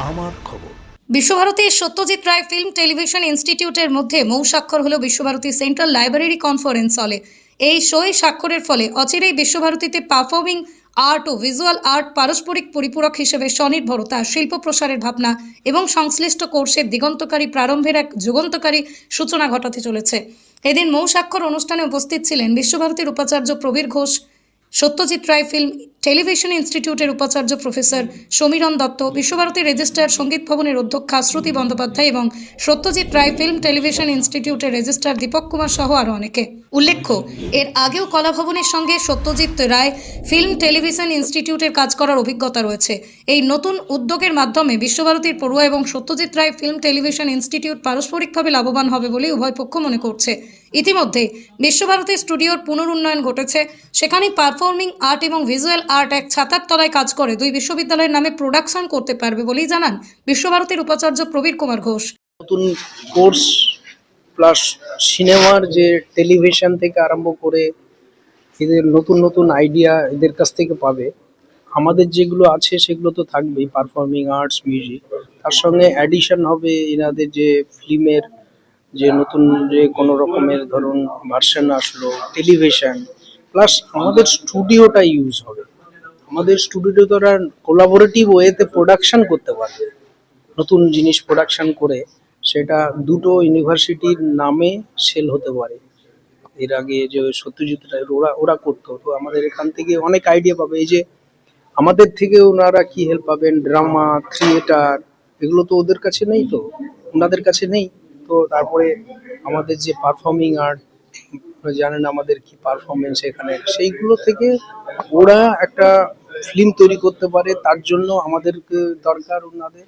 আমার খবর। Visva Bharati Satyajit Ray film television ইনস্টিটিউটের মধ্যে মৌ স্বাক্ষর হলো বিশ্বভারতী সেন্ট্রাল লাইব্রেরি কনফারেন্স হলে। এই শোয়ে স্বাক্ষরের ফলে অচিরেই বিশ্বভারতীতে পারফর্মিং আর্ট ও ভিজুয়াল আর্ট পারস্পরিক পরিপূরক হিসেবে স্বনির্ভরতা, শিল্প প্রসারের ভাবনা এবং সংশ্লিষ্ট কোর্সের দিগন্তকারী প্রারম্ভের এক যুগান্তকারী সূচনা ঘটাতে চলেছে। এদিন মৌ স্বাক্ষর অনুষ্ঠানে উপস্থিত ছিলেন বিশ্বভারতীর উপাচার্য প্রবীর ঘোষ, সত্যজিৎ রায় ফিল্ম টেলিভিশন ইনস্টিটিউটের উপাচার্য প্রফেসর সমীরণ দত্ত, বিশ্বভারতী রেজিস্ট্রার সঙ্গীত ভবনের অধ্যক্ষা শ্রুতি বন্দ্যোপাধ্যায় এবং সত্যজিৎ রায় ফিল্ম টেলিভিশন ইনস্টিটিউটের রেজিস্ট্রার দীপক কুমার সহ আরও অনেকে। উল্লেখ্য, এর আগেও কলাভবনের সঙ্গে সত্যজিৎ রায় ফিল্ম টেলিভিশন ইনস্টিটিউটের কাজ করার অভিজ্ঞতা রয়েছে। এই নতুন উদ্যোগের মাধ্যমে বিশ্বভারতীর পড়ুয়া এবং Satyajit Ray film television institute পারস্পরিকভাবে লাভবান হবে বলেই উভয় পক্ষ মনে করছে। ইতিমধ্যে বিশ্বভারতী স্টুডিওর পুনরুন্নয়ন ঘটেছে। সেখানে পারফর্মিং আর্ট এবং ভিজুয়াল আর্ট এক ছাতার তলায় কাজ করে দুই বিশ্ববিদ্যালয়ের নামে প্রোডাকশন করতে পারবে বলেই জানান বিশ্বভারতীর উপাচার্য প্রবীর কুমার ঘোষ। নতুন কোর্স প্লাস সিনেমার যে টেলিভিশন থেকে আরম্ভ করে এদের নতুন নতুন আইডিয়া এদের কাছ থেকে পাবে। আমাদের যেগুলো আছে সেগুলো তো থাকবেই, পারফর্মিং আর্টস, মিউজিক, তার সঙ্গে অ্যাডিশন হবে এনাদের যে ফিল্মের যে নতুন যে কোনো রকমের ধরুন ভার্সন আসলো টেলিভিশন, প্লাস আমাদের স্টুডিওটা ইউজ হবে। আমাদের স্টুডিও তারা কোলাবোরেটিভ ওয়েতে প্রোডাকশন করতে পারবে, নতুন জিনিস প্রোডাকশন করে সেটা দুটো ইউনিভার্সিটির নামে সেল হতে পারে। এর আগে যে সত্যজিৎ রায় ওরা ওরা করতো, তো আমাদের এখান থেকে অনেক আইডিয়া পাবে। এই যে আমাদের থেকে ওনারা কি হেল্প পাবেন, ড্রামা, থিয়েটার, এগুলো তো ওদের কাছে নেই, তো ওনাদের কাছে নেই। তো তারপরে আমাদের যে পারফর্মিং আর্ট, জানেন আমাদের কি পারফরমেন্স এখানে, সেইগুলো থেকে ওরা একটা ফিল্ম তৈরি করতে পারে। তার জন্য আমাদেরকে দরকার ওনাদের।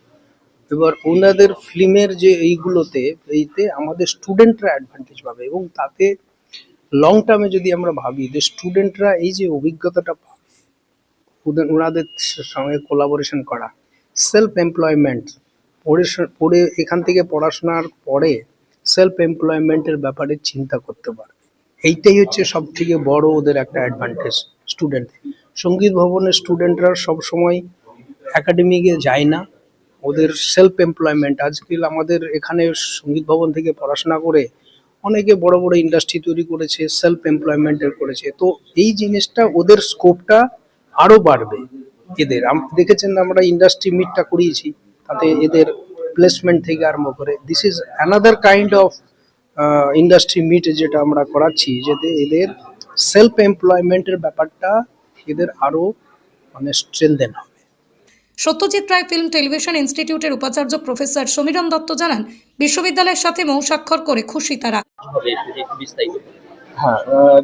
এবার ওনাদের ফিল্মের যে এইতে আমাদের স্টুডেন্টরা অ্যাডভান্টেজ পাবে, এবং তাতে লং টার্মে যদি আমরা ভাবি যে স্টুডেন্টরা এই যে অভিজ্ঞতাটা পাবে, ওনাদের সঙ্গে কোলাবোরেশন করা, সেলফ এমপ্লয়মেন্ট, পড়ে এখান থেকে পড়াশোনার পরে সেলফ এমপ্লয়মেন্টের ব্যাপারে চিন্তা করতে পারবে। এইটাই হচ্ছে সব থেকে বড় ওদের একটা অ্যাডভান্টেজ স্টুডেন্ট। সঙ্গীত ভবনের স্টুডেন্টরা সবসময় একাডেমিকে যায় না, ওদের সেলফ এমপ্লয়মেন্ট। আজকাল আমাদের এখানে সঙ্গীত ভবন থেকে পড়াশোনা করে অনেকে বড় বড় ইন্ডাস্ট্রি তৈরি করেছে, সেলফ এমপ্লয়মেন্টের করেছে। তো এই জিনিসটা ওদের স্কোপটা আরো বাড়বে এদের। দেখেছেন আমরা ইন্ডাস্ট্রি মিটটা করিয়েছি, তাতে এদের প্লেসমেন্ট থেকে আরম্ভ করে this is another kind of industry meet যেটা আমরা করাচ্ছি, যাতে এদের সেলফ এমপ্লয়মেন্টের ব্যাপারটা এদের আরো মানে স্ট্রেনথেন হবে। সত্যজিৎ রায় ফিল্ম টেলিভিশন ইনস্টিটিউটের উপাচার্য প্রফেসর সমীরণ দত্ত জানান, বিশ্ববিদ্যালয়ের সাথে মৌ স্বাক্ষর করে খুশি তারা। হ্যাঁ,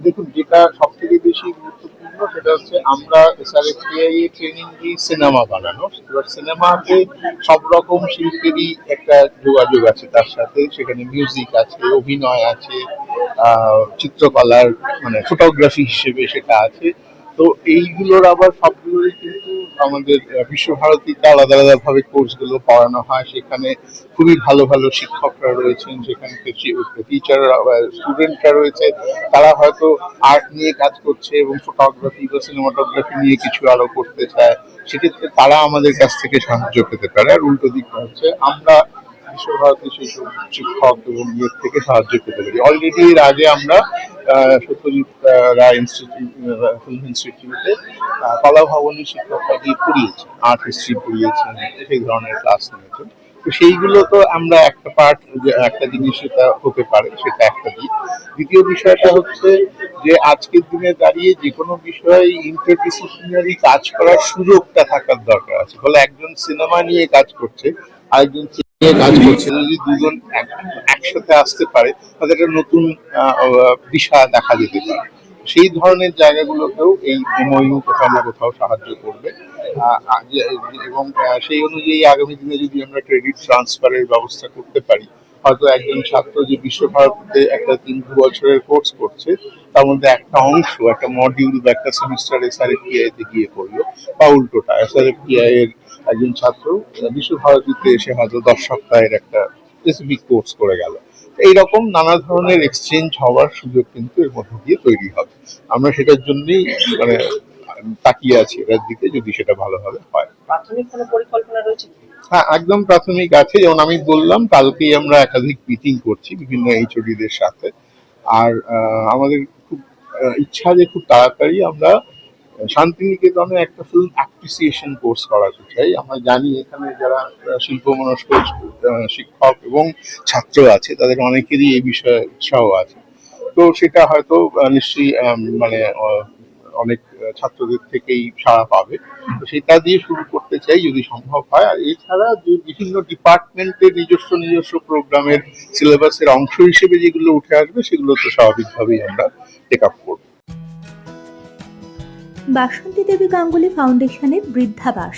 দেখুন, যেটা সব থেকে বেশি গুরুত্বপূর্ণ সেটা হচ্ছে আমরা এসআরএফটিআই এ ট্রেনিং দিই সিনেমা বানানো। এবার সিনেমাতে সব রকম শিল্পেরই একটা যোগাযোগ আছে, তার সাথে সেখানে মিউজিক আছে, অভিনয় আছে, চিত্রকলার মানে ফটোগ্রাফি হিসেবে সেটা আছে। তো এইগুলোর আবার সবগুলোরই কিন্তু আমাদের বিশ্বভারতীতে আলাদা আলাদা ভাবে কোর্সগুলো পড়ানো হয়। সেখানে খুবই ভালো ভালো শিক্ষকরা রয়েছেন, সেখানে টিচাররা, স্টুডেন্টরা রয়েছে, তারা হয়তো আর্ট নিয়ে কাজ করছে এবং ফটোগ্রাফি বা সিনেমাটোগ্রাফি নিয়ে কিছু আরো করতে চায়, সেক্ষেত্রে তারা আমাদের কাছ থেকে সাহায্য পেতে পারে। আর উল্টো দিকটা হচ্ছে আমরা বিশ্বভারতী সেই সব শিক্ষক এবং ইয়ের থেকে সাহায্য পেতে পারি। অলরেডি এর আগে আমরা সত্যজিৎ রায় ফিল্ম ইনস্টিটিউটে কলা ভবনের শিক্ষকরা দিয়ে পড়িয়েছি, আর্ট হিস্ট্রি পড়িয়েছেন, সেই ধরনের ক্লাস নিয়েছেন। তো সেইগুলো তো আমরা একটা পার্ট, একটা জিনিস সেটা হতে পারে, সেটা একটা দিক। দ্বিতীয় বিষয়টা হচ্ছে যে আজকের দিনে দাঁড়িয়ে যে কোনো বিষয়ে ইন্টারডিসিপ্লিনারি কাজ করার সুযোগটা থাকার দরকার আছে। ফলে একজন সিনেমা নিয়ে কাজ করছে, আরেকজন নিয়ে কাজ করছে, যদি দুজন একসাথে আসতে পারে তাদের একটা নতুন দিশা দেখা যেতে পারে। সেই ধরনের জায়গাগুলোতেও এই এমওইউ কোথাও না কোথাও সাহায্য করবে। এবং সেই অনুযায়ী আগামী দিনে যদি আমরা ক্রেডিট ট্রান্সফারের ব্যবস্থা করতে পারি, হয়তো একজন ছাত্র যে বিশ্বভারতীতে একটা 3 বছরের কোর্স করছে, তার মধ্যে একটা অংশ, একটা মডিউল বা একটা সেমিস্টার এসআরএফটিআই তে গিয়ে করলো, বা উল্টোটা এসআরএফটিআই এর একজন ছাত্র বিশ্বভারতীতে এসে হয়তো 10 সপ্তাহের একটা স্পেসিফিক কোর্স করে গেল। এইরকম নানা ধরনের এক্সচেঞ্জ হওয়ার সুযোগ কিন্তু এর মধ্যে দিয়ে তৈরি হবে। আমরা সেটার জন্যই মানে তাকিয়ে আছি এটার দিকে, যদি সেটা ভালোভাবে হয়। প্রাথমিক কোনো পরিকল্পনা রয়েছে? হ্যাঁ, একদম প্রাথমিক আছে। যেমন আমি বললাম, কালকেই আমরা একাধিক মিটিং করছি বিভিন্ন এইচওডিদের সাথে। আর আমাদের খুব ইচ্ছা যে খুব তাড়াতাড়ি আমরা শান্তিনিকেতনে একটা ফিল্ম অ্যাপ্রিসিয়েশন কোর্স করাতে চাই। আমরা জানি এখানে যারা শিল্পমনস্ক শিক্ষক এবং ছাত্র আছে তাদের অনেকেরই এই বিষয়ে উৎসাহ আছে। তো সেটা হয়তো নিশ্চয়ই মানে অনেক ছাত্রদের থেকেই সাড়া পাবে। তো সেটা দিয়ে শুরু করতে চাই যদি সম্ভব হয়। আর এছাড়া যে বিভিন্ন ডিপার্টমেন্টের নিজস্ব নিজস্ব প্রোগ্রামের সিলেবাসের অংশ হিসেবে যেগুলো উঠে আসবে সেগুলো তো স্বাভাবিকভাবেই আমরা টেক আপ করবো। বাসন্তী দেবী গাঙ্গুলি ফাউন্ডেশনের বৃদ্ধাবাস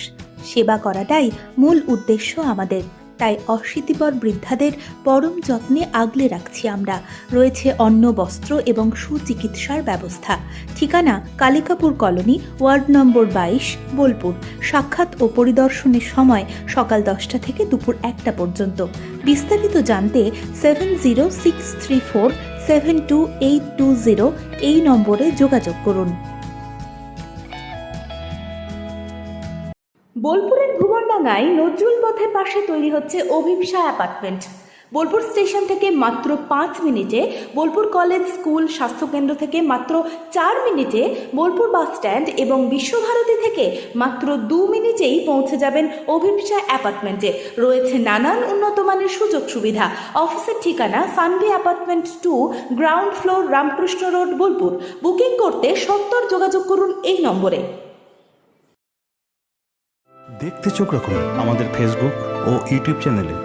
সেবা করাটাই মূল উদ্দেশ্য আমাদের। তাই অশীতিপর বৃদ্ধাদের পরম যত্নে আগলে রাখছি আমরা। রয়েছে অন্ন, বস্ত্র এবং সুচিকিৎসার ব্যবস্থা। ঠিকানা Kalikapur colony, ward number 22, Bolpur. সাক্ষাৎ ও পরিদর্শনের সময় সকাল 10টা থেকে দুপুর 1টা পর্যন্ত। বিস্তারিত জানতে 7063472820 এই নম্বরে যোগাযোগ করুন। বোলপুরের ভুবনডাঙ্গায় নজরুল পথের পাশে তৈরি হচ্ছে অভিপ্সা অ্যাপার্টমেন্ট। বোলপুর স্টেশন থেকে মাত্র 5 মিনিটে, বোলপুর কলেজ, স্কুল, স্বাস্থ্যকেন্দ্র থেকে মাত্র 4 মিনিটে, বোলপুর বাস স্ট্যান্ড এবং বিশ্বভারতী থেকে মাত্র 2 মিনিটেই পৌঁছে যাবেন অভিপ্সা অ্যাপার্টমেন্টে। রয়েছে নানান উন্নত মানের সুযোগ সুবিধা। অফিসের ঠিকানা Sanvi apartment 2, ground floor, Ramakrishna road, Bolpur. Booking করতে সত্বর যোগাযোগ করুন এই নম্বরে। দেখতে চোখ রাখুন আমাদের ফেসবুক ও ইউটিউব চ্যানেলে।